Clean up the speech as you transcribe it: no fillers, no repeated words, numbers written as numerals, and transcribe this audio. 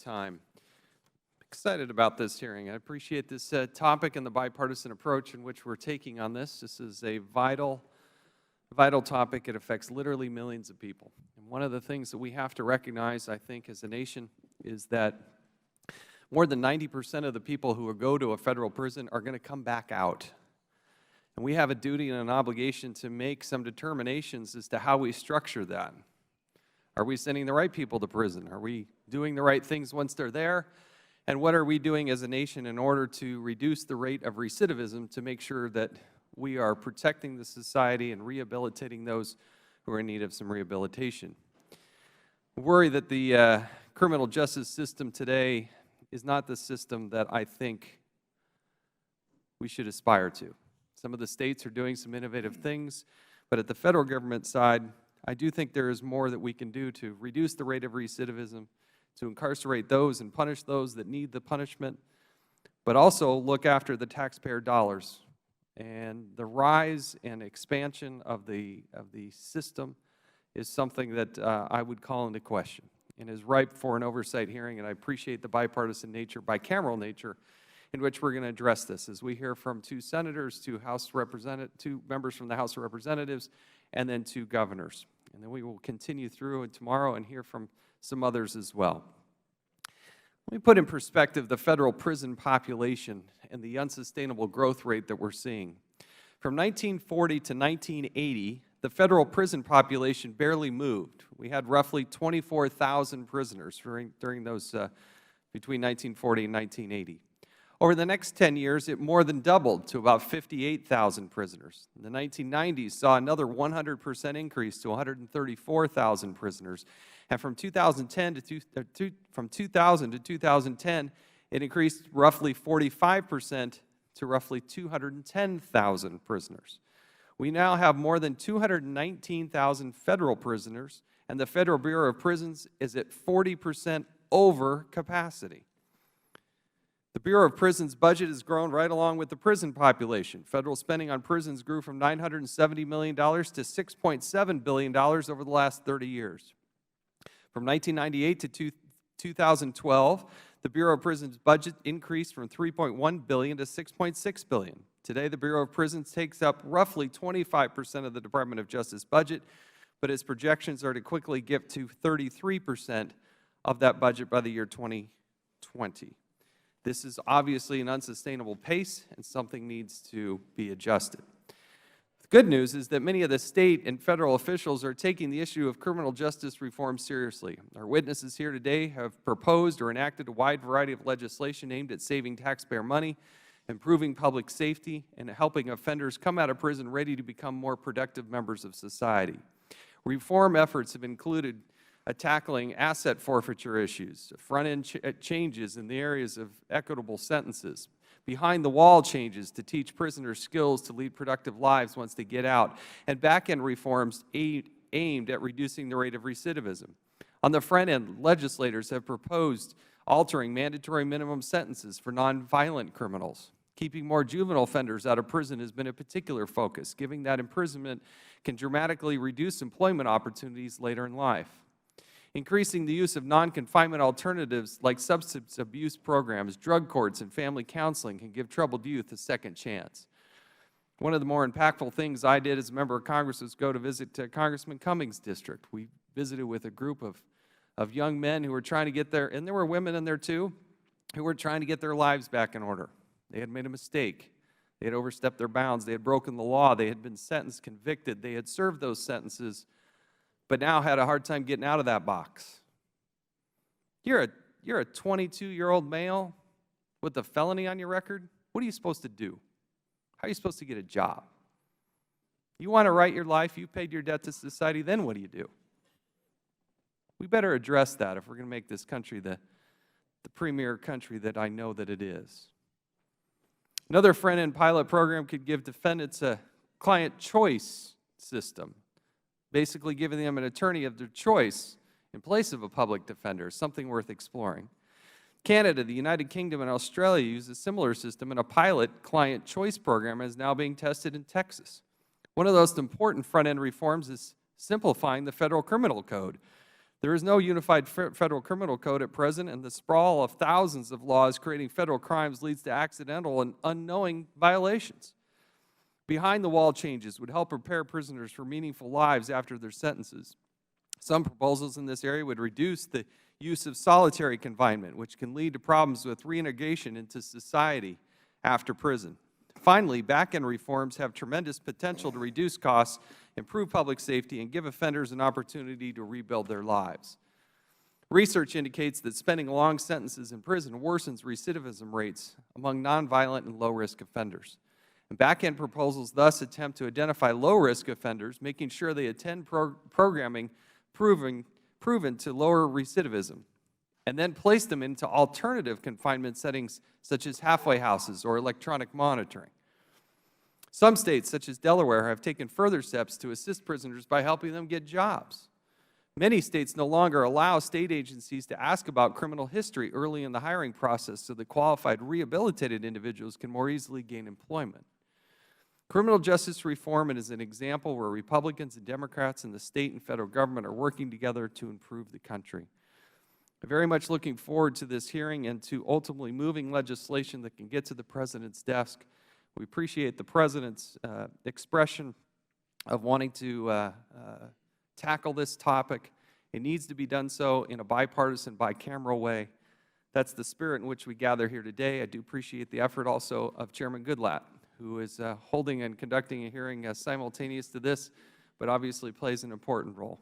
time. Excited about this hearing. I appreciate this topic and the bipartisan approach in which we're taking on this. This is a vital topic. It affects literally millions of people. And one of the things that we have to recognize, I think, as a nation is that more than 90% of the people who go to a federal prison are going to come back out. And we have a duty and an obligation to make some determinations as to how we structure that. Are we sending the right people to prison? Are we doing the right things once they're there? And what are we doing as a nation in order to reduce the rate of recidivism to make sure that we are protecting the society and rehabilitating those who are in need of some rehabilitation? I worry that the criminal justice system today is not the system that I think we should aspire to. Some of the states are doing some innovative things, but at the federal government side, I do think there is more that we can do to reduce the rate of recidivism, to incarcerate those and punish those that need the punishment, but also look after the taxpayer dollars. And the rise and expansion of the system is something that I would call into question and is ripe for an oversight hearing, and I appreciate the bipartisan nature, bicameral nature, in which we're going to address this as we hear from two senators, two members from the House of Representatives, and then two governors. And then we will continue through tomorrow and hear from some others as well. Let me put in perspective the federal prison population and the unsustainable growth rate that we're seeing. From 1940 to 1980, the federal prison population barely moved. We had roughly 24,000 prisoners during those between 1940 and 1980. Over the next 10 years, it more than doubled to about 58,000 prisoners. In the 1990s, saw another 100% increase to 134,000 prisoners. And from 2000 to 2010, it increased roughly 45% to roughly 210,000 prisoners. We now have more than 219,000 federal prisoners, and the Federal Bureau of Prisons is at 40% over capacity. The Bureau of Prisons' budget has grown right along with the prison population. Federal spending on prisons grew from $970 million to $6.7 billion over the last 30 years. From 1998 to 2012, the Bureau of Prisons' budget increased from $3.1 billion to $6.6 billion. Today, the Bureau of Prisons takes up roughly 25% of the Department of Justice budget, but its projections are to quickly get to 33% of that budget by the year 2020. This is obviously an unsustainable pace, and something needs to be adjusted. The good news is that many of the state and federal officials are taking the issue of criminal justice reform seriously. Our witnesses here today have proposed or enacted a wide variety of legislation aimed at saving taxpayer money, improving public safety, and helping offenders come out of prison ready to become more productive members of society. Reform efforts have included tackling asset forfeiture issues, front-end changes in the areas of equitable sentences, behind-the-wall changes to teach prisoners skills to lead productive lives once they get out, and back-end reforms aimed at reducing the rate of recidivism. On the front end, legislators have proposed altering mandatory minimum sentences for nonviolent criminals. Keeping more juvenile offenders out of prison has been a particular focus, given that imprisonment can dramatically reduce employment opportunities later in life. Increasing the use of non-confinement alternatives like substance abuse programs, drug courts, and family counseling can give troubled youth a second chance. One of the more impactful things I did as a member of Congress was go to visit Congressman Cummings' district. We visited with a group of young men who were trying to get and there were women in there too, who were trying to get their lives back in order. They had made a mistake. They had overstepped their bounds. They had broken the law. They had been sentenced, convicted. They had served those sentences, but now had a hard time getting out of that box. You're a 22-year-old male with a felony on your record. What are you supposed to do? How are you supposed to get a job? You want to write your life, you paid your debt to society, then what do? We better address that if we're going to make this country the premier country that I know that it is. Another front-end pilot program could give defendants a client choice system, basically giving them an attorney of their choice in place of a public defender, something worth exploring. Canada, the United Kingdom, and Australia use a similar system, and a pilot client choice program is now being tested in Texas. One of those important front-end reforms is simplifying the federal criminal code. There is no unified federal criminal code at present, and the sprawl of thousands of laws creating federal crimes leads to accidental and unknowing violations. Behind-the-wall changes would help prepare prisoners for meaningful lives after their sentences. Some proposals in this area would reduce the use of solitary confinement, which can lead to problems with reintegration into society after prison. Finally, back-end reforms have tremendous potential to reduce costs, improve public safety, and give offenders an opportunity to rebuild their lives. Research indicates that spending long sentences in prison worsens recidivism rates among nonviolent and low-risk offenders. And back-end proposals thus attempt to identify low-risk offenders, making sure they attend programming proven to lower recidivism, and then place them into alternative confinement settings such as halfway houses or electronic monitoring. Some states, such as Delaware, have taken further steps to assist prisoners by helping them get jobs. Many states no longer allow state agencies to ask about criminal history early in the hiring process so that qualified rehabilitated individuals can more easily gain employment. Criminal justice reform is an example where Republicans and Democrats in the state and federal government are working together to improve the country. I'm very much looking forward to this hearing and to ultimately moving legislation that can get to the President's desk. We appreciate the President's expression of wanting to tackle this topic. It needs to be done so in a bipartisan, bicameral way. That's the spirit in which we gather here today. I do appreciate the effort also of Chairman Goodlatte, who is holding and conducting a hearing simultaneous to this, but obviously plays an important role.